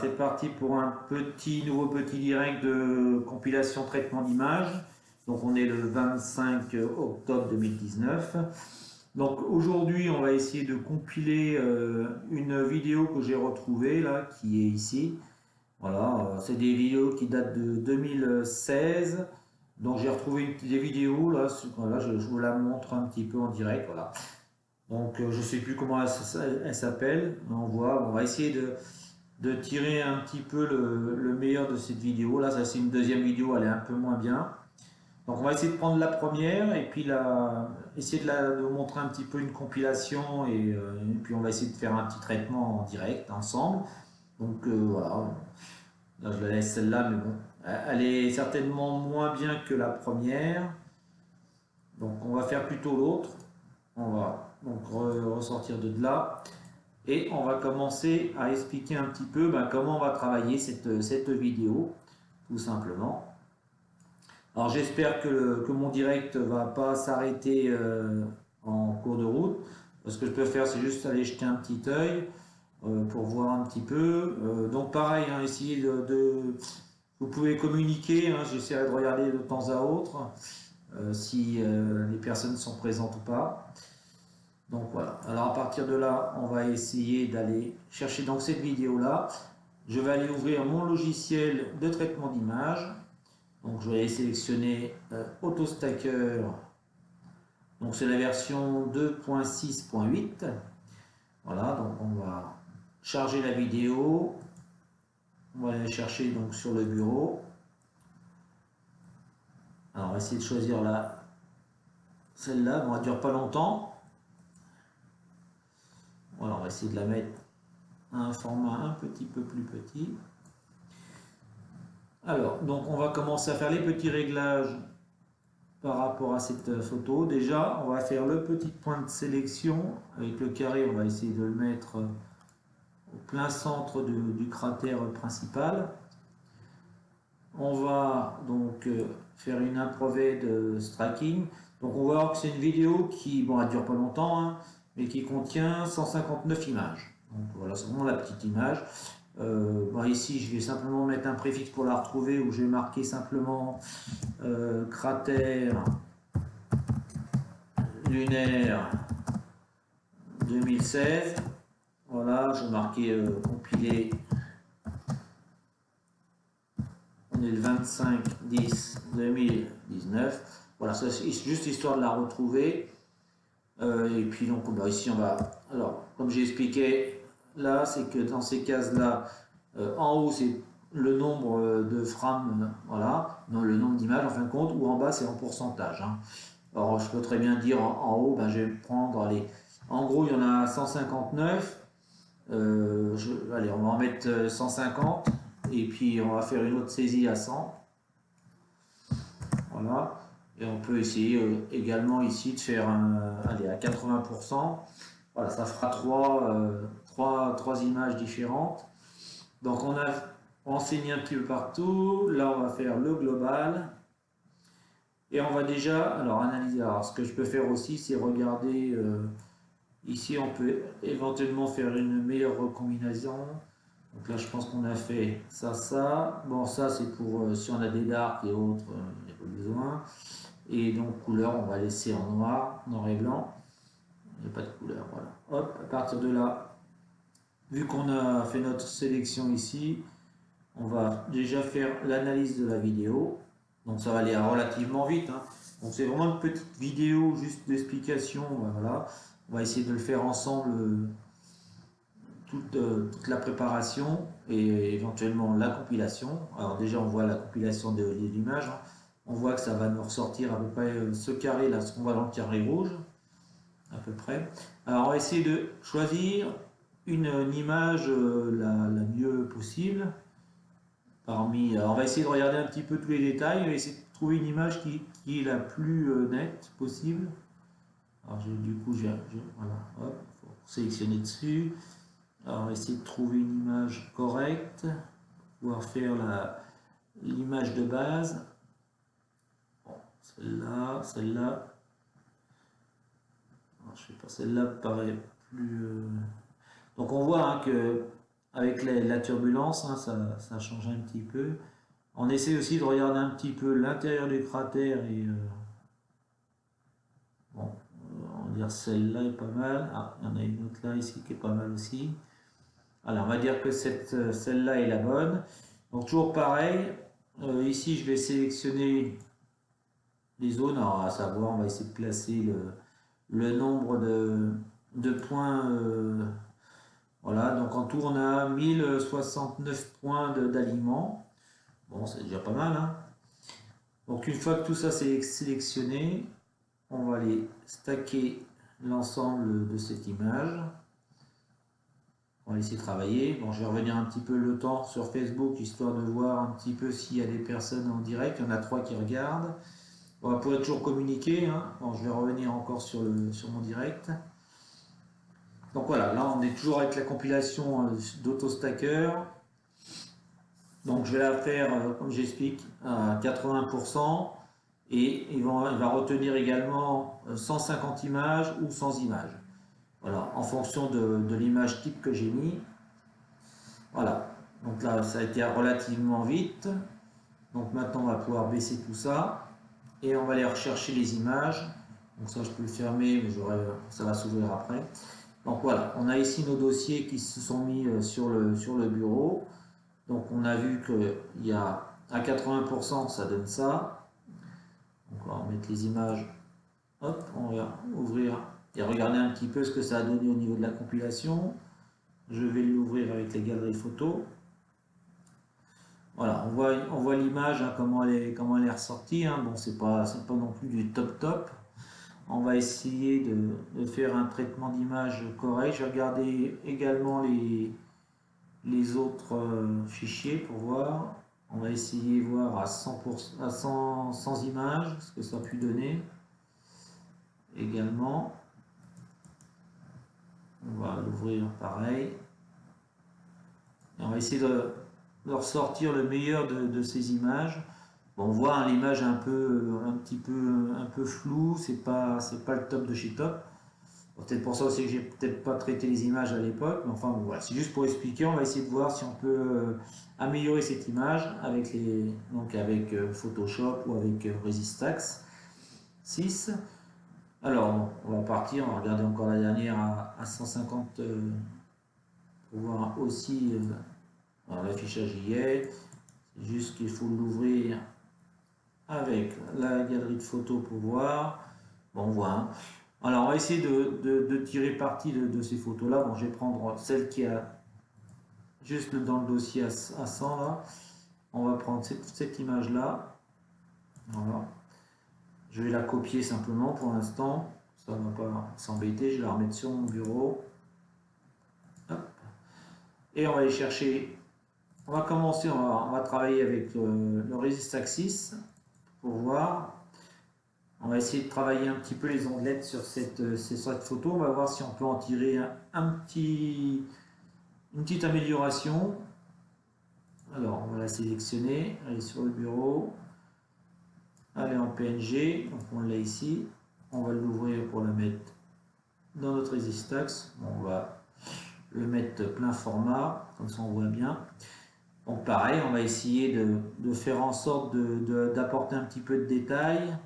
c'est parti pour un nouveau petit direct de compilation traitement d'image. Donc on est le 25 octobre 2019. Donc aujourd'hui on va essayer de compiler une vidéo que j'ai retrouvée là, qui est ici. Voilà, c'est des vidéos qui datent de 2016. Donc j'ai retrouvé des vidéos là, voilà, je vous la montre un petit peu en direct. Voilà. Donc je sais plus comment elle s'appelle. On va essayer de tirer un petit peu le meilleur de cette vidéo. Là, ça c'est une deuxième vidéo, elle est un peu moins bien. Donc on va essayer de prendre la première et puis essayer de vous montrer un petit peu une compilation et puis on va essayer de faire un petit traitement en direct ensemble. Donc voilà, là je la laisse celle-là, mais bon, elle est certainement moins bien que la première. Donc on va faire plutôt l'autre. On va donc ressortir de là. Et on va commencer à expliquer un petit peu comment on va travailler cette vidéo, tout simplement. Alors j'espère que mon direct va pas s'arrêter en cours de route. Ce que je peux faire, c'est juste aller jeter un petit œil pour voir un petit peu. Donc pareil, hein, essayez vous pouvez communiquer, hein, j'essaierai de regarder de temps à autre si les personnes sont présentes ou pas. Donc voilà, alors à partir de là, on va essayer d'aller chercher donc cette vidéo là. Je vais aller ouvrir mon logiciel de traitement d'image. Donc je vais aller sélectionner AutoStacker. Donc c'est la version 2.6.8. Voilà, donc on va charger la vidéo. On va aller chercher donc sur le bureau. Alors on va essayer de choisir celle-là, bon, elle ne dure pas longtemps. Voilà, on va essayer de la mettre à un format un petit peu plus petit. Alors, donc on va commencer à faire les petits réglages par rapport à cette photo. Déjà, on va faire le petit point de sélection. Avec le carré, on va essayer de le mettre au plein centre du cratère principal. On va donc faire une improved stacking. Donc on va voir que c'est une vidéo qui, bon, elle dure pas longtemps, hein, mais qui contient 159 images. Donc voilà, c'est vraiment la petite image. Bon, ici, je vais simplement mettre un préfixe pour la retrouver où je vais marquer simplement cratère lunaire 2016. Voilà, je vais marquer compilé. On est le 25/10/2019. Voilà, c'est juste histoire de la retrouver. Et puis donc ici on va. Alors, comme j'ai expliqué, là, c'est que dans ces cases-là, en haut c'est le nombre de frames, voilà, non, le nombre d'images en fin de compte, ou en bas c'est en pourcentage. Hein. Alors je peux très bien dire en haut, je vais prendre, allez, en gros il y en a 159. Allez, on va en mettre 150 et puis on va faire une autre saisie à 100. Voilà. Et on peut essayer également ici de faire allez, à 80%. Voilà, ça fera trois images différentes. Donc on a renseigné un petit peu partout. Là, on va faire le global. Et on va déjà, alors analyser. Alors ce que je peux faire aussi, c'est regarder. Ici, on peut éventuellement faire une meilleure recombinaison. Donc là, je pense qu'on a fait ça. Bon, ça, c'est pour si on a des darks et autres, il n'y a pas besoin. Et donc, couleur, on va laisser en noir et blanc. Il n'y a pas de couleur, voilà. Hop, à partir de là, vu qu'on a fait notre sélection ici, on va déjà faire l'analyse de la vidéo. Donc, ça va aller relativement vite. Hein. Donc, c'est vraiment une petite vidéo juste d'explication. Voilà. On va essayer de le faire ensemble. Toute la préparation et éventuellement la compilation. Alors déjà on voit la compilation de l'image, hein. On voit que ça va nous ressortir à peu près ce carré là, ce qu'on voit dans le carré rouge, à peu près. Alors on va essayer de choisir une image la mieux possible. Alors on va essayer de regarder un petit peu tous les détails, on va essayer de trouver une image qui est la plus nette possible. Alors du coup, voilà, hop, faut sélectionner dessus. Alors, on va essayer de trouver une image correcte, pouvoir faire l'image de base. Bon, celle-là. Je sais pas, celle-là paraît plus. Donc on voit hein, que avec la turbulence, hein, ça a changé un petit peu. On essaie aussi de regarder un petit peu l'intérieur du cratère et bon, on va dire celle-là est pas mal. Ah, il y en a une autre là ici qui est pas mal aussi. Alors, on va dire que celle-là est la bonne. Donc toujours pareil, ici je vais sélectionner les zones. Alors à savoir, on va essayer de placer le nombre de points. Voilà, donc en tout on a 1069 points d'aliments. Bon, c'est déjà pas mal, hein. Donc une fois que tout ça c'est sélectionné, on va aller stacker l'ensemble de cette image. On va essayer de travailler. Bon, je vais revenir un petit peu le temps sur Facebook, histoire de voir un petit peu s'il y a des personnes en direct. Il y en a 3 qui regardent. On va pouvoir toujours communiquer, hein. Bon, je vais revenir encore sur mon direct. Donc voilà, là on est toujours avec la compilation d'AutoStacker. Donc je vais la faire, comme j'explique, à 80%. Et il va retenir également 150 images ou 100 images. Voilà, en fonction de l'image type que j'ai mis. Voilà, donc là ça a été relativement vite. Donc maintenant on va pouvoir baisser tout ça. Et on va aller rechercher les images. Donc ça je peux le fermer, mais ça va s'ouvrir après. Donc voilà, on a ici nos dossiers qui se sont mis sur le bureau. Donc on a vu qu'il y a à 80% ça donne ça. Donc on va mettre les images. Hop, on va ouvrir et regarder un petit peu ce que ça a donné au niveau de la compilation. Je vais l'ouvrir avec les galeries photos. Voilà, on voit l'image, hein, comment elle est ressortie, hein. Bon, c'est pas non plus du top. On va essayer de faire un traitement d'image correct. Je vais regarder également les autres fichiers pour voir. On va essayer de voir à 100 images ce que ça a pu donner. Également, on va l'ouvrir pareil. Et on va essayer de ressortir le meilleur de ces images. Bon, on voit, hein, l'image un peu floue, c'est pas le top de chez top. Bon, peut-être pour ça aussi que j'ai peut-être pas traité les images à l'époque, mais enfin bon, voilà, c'est juste pour expliquer. On va essayer de voir si on peut améliorer cette image avec Photoshop ou avec Resistix 6. Alors bon, on va partir, on va regarder encore la dernière à 150 pour voir aussi. Alors l'affichage y est, c'est juste qu'il faut l'ouvrir avec la galerie de photos pour voir. Bon, on voit, hein. Alors on va essayer de tirer parti de ces photos là. Bon, je vais prendre celle qui a juste dans le dossier à 100 là. On va prendre cette image là. Voilà. Je vais la copier simplement pour l'instant. Ça ne va pas s'embêter. Je vais la remettre sur mon bureau. Hop. Et on va aller chercher. On va commencer, on va travailler avec le Resistix 6 pour voir. On va essayer de travailler un petit peu les ondelettes sur cette photo. On va voir si on peut en tirer une petite amélioration. Alors, on va la sélectionner, aller sur le bureau, aller en PNG, donc on l'a ici. On va l'ouvrir pour le mettre dans notre Resistix. Bon, on va le mettre plein format, comme ça on voit bien. Donc pareil, on va essayer de faire en sorte d'apporter un petit peu de détails.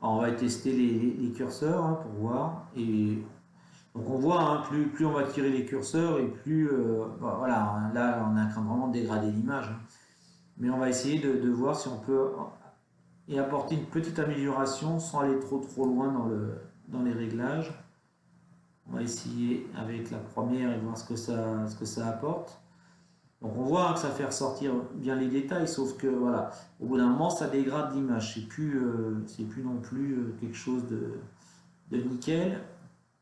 Alors, on va tester les curseurs, hein, pour voir. Et donc on voit, hein, plus on va tirer les curseurs et plus voilà, hein, là on est en train de vraiment dégrader l'image. Hein. Mais on va essayer de voir si on peut y apporter une petite amélioration sans aller trop loin dans les réglages. On va essayer avec la première et voir ce que ça apporte. Donc on voit, hein, que ça fait ressortir bien les détails, sauf que voilà, au bout d'un moment ça dégrade l'image, c'est plus non plus quelque chose de nickel.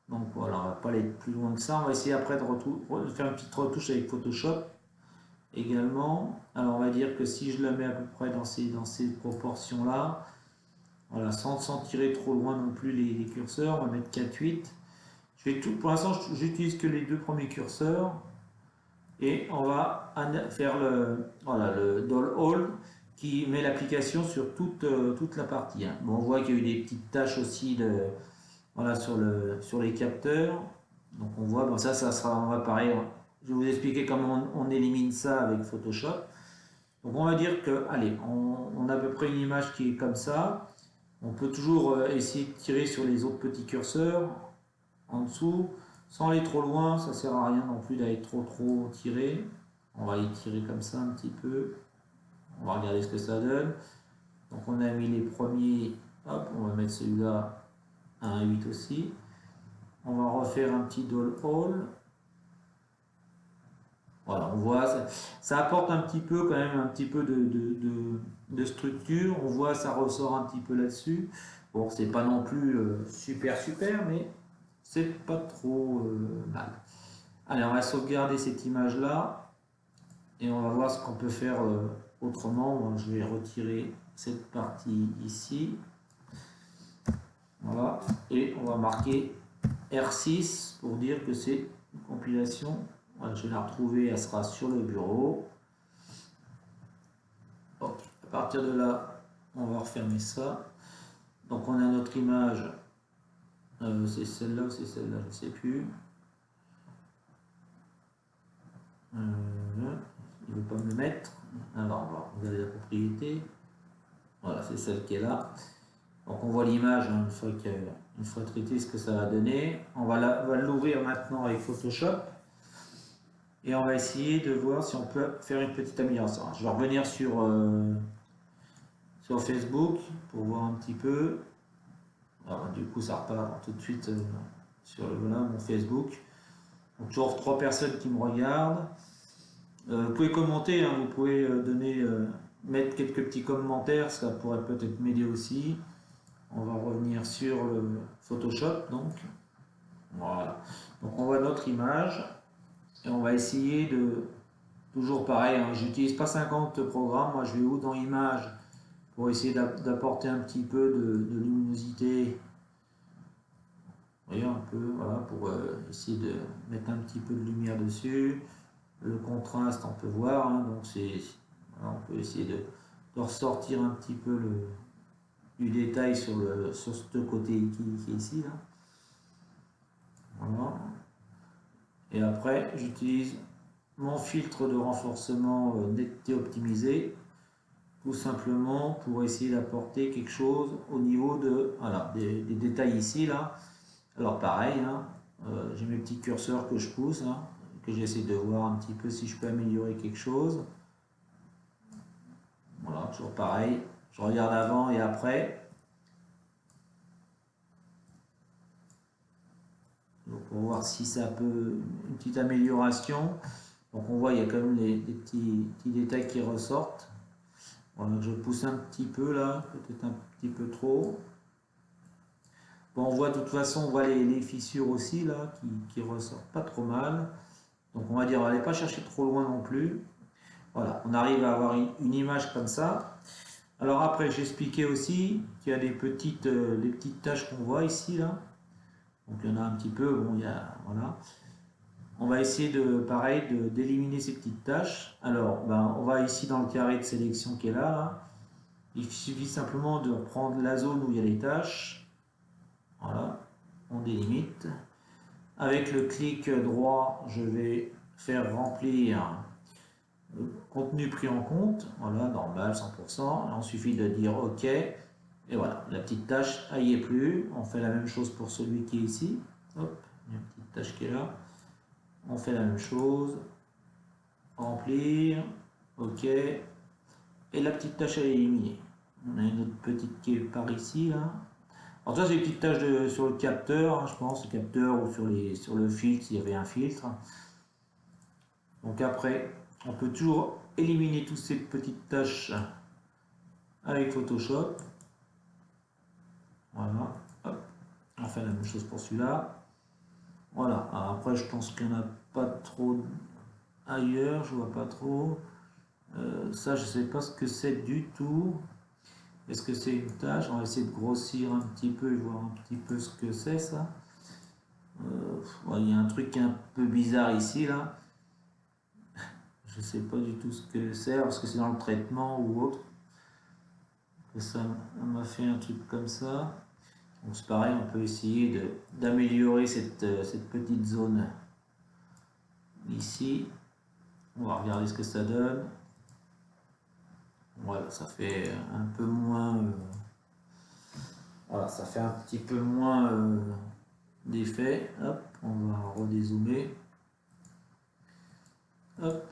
Donc voilà, on va pas aller plus loin que ça. On va essayer après de faire une petite retouche avec Photoshop également. Alors on va dire que si je la mets à peu près dans ces proportions là, voilà, sans tirer trop loin non plus les curseurs, on va mettre 4,8. Pour l'instant j'utilise que les deux premiers curseurs. Et on va faire le Doll All qui met l'application sur toute la partie. Hein. Bon, on voit qu'il y a eu des petites taches aussi voilà, sur les capteurs. Donc on voit, bon, ça sera, on va pareil, je vais vous expliquer comment on élimine ça avec Photoshop. Donc on va dire que, allez, on a à peu près une image qui est comme ça. On peut toujours essayer de tirer sur les autres petits curseurs en dessous, sans aller trop loin, ça sert à rien non plus d'aller trop tiré. On va y tirer comme ça un petit peu. On va regarder ce que ça donne. Donc on a mis les premiers, hop, on va mettre celui-là à 1,8 aussi. On va refaire un petit doll hole. Voilà, on voit, ça apporte un petit peu quand même un petit peu de structure. On voit, ça ressort un petit peu là-dessus. Bon, c'est pas non plus super, mais c'est pas trop mal. Allez, on va sauvegarder cette image-là et on va voir ce qu'on peut faire autrement. Moi, je vais retirer cette partie ici. Voilà, et on va marquer R6 pour dire que c'est une compilation. Voilà, je vais la retrouver, elle sera sur le bureau. Bon, à partir de là, on va refermer ça. Donc on a notre image, c'est celle-là ou c'est celle-là, je ne sais plus. Il ne veut pas me le mettre. Alors on va regarder la propriété. Voilà, c'est celle qui est là. Donc on voit l'image hein, une fois traité ce que ça va donner. On va l'ouvrir maintenant avec Photoshop. Et on va essayer de voir si on peut faire une petite amélioration. Je vais revenir sur Facebook pour voir un petit peu. Alors, du coup, ça repart tout de suite sur voilà, mon Facebook. Donc, toujours 3 personnes qui me regardent. Vous pouvez commenter, hein, vous pouvez mettre quelques petits commentaires, ça pourrait peut-être m'aider aussi. On va revenir sur le Photoshop, donc. Voilà. Donc, on voit notre image. Et on va essayer de, toujours pareil, hein, j'utilise pas 50 programmes, moi je vais dans Images pour essayer d'apporter un petit peu de luminosité, vous voyez un peu, voilà, pour essayer de mettre un petit peu de lumière dessus. Le contraste, on peut voir, hein, donc voilà, on peut essayer de ressortir un petit peu du détail sur ce côté qui est ici. Là. Voilà. Et après, j'utilise mon filtre de renforcement netteté optimisé, tout simplement pour essayer d'apporter quelque chose au niveau voilà, des détails ici. Là. Alors pareil, hein, j'ai mes petits curseurs que je pousse, hein, que j'essaie de voir un petit peu si je peux améliorer quelque chose. Voilà, toujours pareil, je regarde avant et après. Donc pour voir si ça peut, une petite amélioration. Donc on voit il y a quand même des petits détails qui ressortent. Voilà, je pousse un petit peu là, peut-être un petit peu trop. Bon, on voit de toute façon, on voit les fissures aussi là, qui ressortent pas trop mal. Donc on va dire, on va aller pas chercher trop loin non plus. Voilà, on arrive à avoir une image comme ça. Alors après, j'expliquais aussi qu'il y a les petites taches qu'on voit ici là. Donc il y en a un petit peu, bon, il y a, voilà. On va essayer pareil, d'éliminer ces petites taches. Alors, ben, on va ici dans le carré de sélection qui est là. Il suffit simplement de reprendre la zone où il y a les taches. Voilà, on délimite. Avec le clic droit, je vais faire remplir le contenu pris en compte. Voilà, normal, 100%. Il suffit de dire OK. Et voilà, la petite tâche, elle n'y est plus. On fait la même chose pour celui qui est ici. Hop, il y a une petite tâche qui est là. On fait la même chose. Remplir. OK. Et la petite tâche elle est éliminée. On a une autre petite qui est par ici. Là. Alors ça c'est une petite tâche sur le capteur, hein, je pense, le capteur ou sur le filtre, s'il y avait un filtre. Donc après, on peut toujours éliminer toutes ces petites tâches avec Photoshop. Voilà. Hop. On fait la même chose pour celui-là. Voilà. Alors après, je pense qu'il n'y en a pas trop ailleurs, je vois pas trop. Ça, je sais pas ce que c'est du tout. Est-ce que c'est une tâche? On va essayer de grossir un petit peu et voir un petit peu ce que c'est ça. Il y a un truc qui est un peu bizarre ici là. Je sais pas du tout ce que c'est, parce que c'est dans le traitement ou autre. Ça m'a fait un truc comme ça. Donc c'est pareil, on peut essayer d'améliorer cette petite zone ici. On va regarder ce que ça donne. Voilà, ça fait un peu moins. Voilà, ça fait un petit peu moins d'effet. Hop, on va redézoomer. Hop.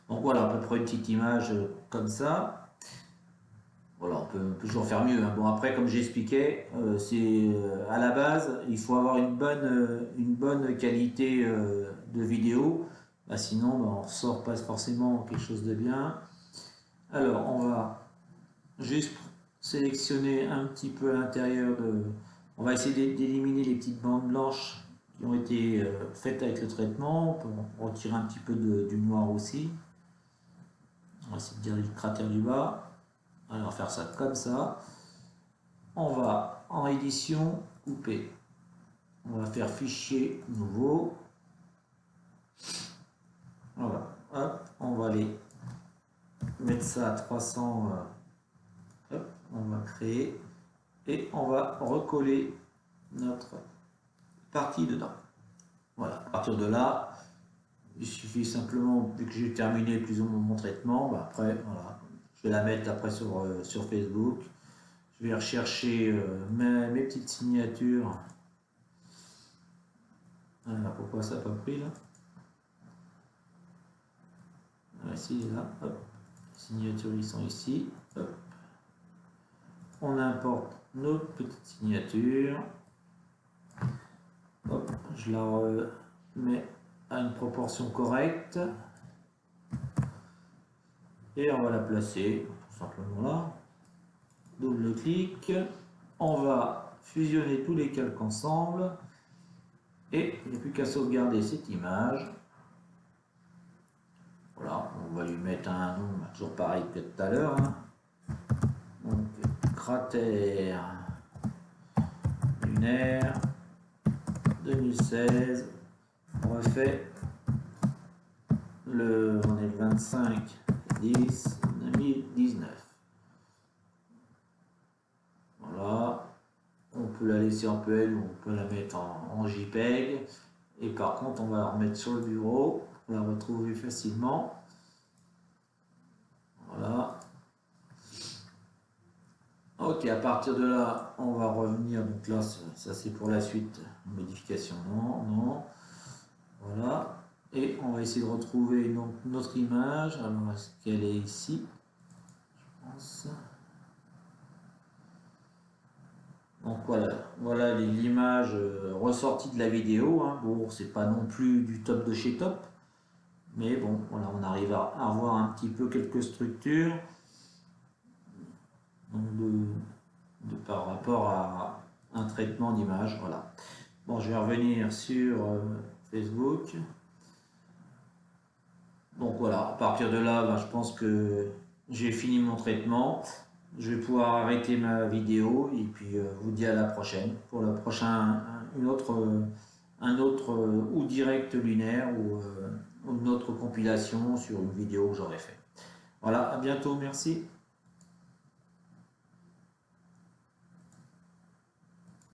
Donc voilà, à peu près une petite image comme ça. Voilà, on peut toujours faire mieux, hein. Bon, après, comme j'expliquais, c'est à la base, il faut avoir une bonne qualité de vidéo. Bah, sinon, bah, on ne ressort pas forcément quelque chose de bien. Alors, on va juste sélectionner un petit peu à l'intérieur de... On va essayer d'éliminer les petites bandes blanches qui ont été faites avec le traitement. On peut retirer un petit peu du noir aussi. On va essayer de dire le cratère du bas. Alors, faire ça comme ça. On va en édition couper. On va faire fichier nouveau. Voilà. Hop, on va aller mettre ça à 300. Hop, on va créer et on va recoller notre partie dedans. Voilà. À partir de là, il suffit simplement, vu que j'ai terminé plus ou moins mon traitement, bah après, voilà, je vais la mettre après sur Facebook. Je vais rechercher mes petites signatures. Alors, pourquoi ça n'a pas pris là? Ici, là, hop. Les signatures, ils sont ici. Hop. On importe nos petites signatures. Hop, je la remets à une proportion correcte. Et on va la placer tout simplement là. Double clic. On va fusionner tous les calques ensemble. Et il n'y a plus qu'à sauvegarder cette image. Voilà, on va lui mettre un nom, toujours pareil que tout à l'heure. Hein. Donc, cratère lunaire 2016. On refait on est le 25/10/2019. Voilà. On peut la laisser en PL ou on peut la mettre en JPEG. Et par contre, on va la remettre sur le bureau pour la retrouver facilement. Voilà. Ok, à partir de là, on va revenir. Donc là, ça c'est pour la suite. Modification, non, non. Voilà. Et on va essayer de retrouver donc notre image. Alors, est-ce qu'elle est ici? Je pense. Donc voilà l'image ressortie de la vidéo. Hein. Bon, c'est pas non plus du top de chez top. Mais bon, voilà, on arrive à avoir un petit peu quelques structures. Donc par rapport à un traitement d'image. Voilà. Bon, je vais revenir sur Facebook. Donc voilà, à partir de là, ben, je pense que j'ai fini mon traitement. Je vais pouvoir arrêter ma vidéo et puis vous dis à la prochaine pour le prochain, un autre ou direct lunaire ou une autre compilation sur une vidéo que j'aurai fait. Voilà, à bientôt, merci.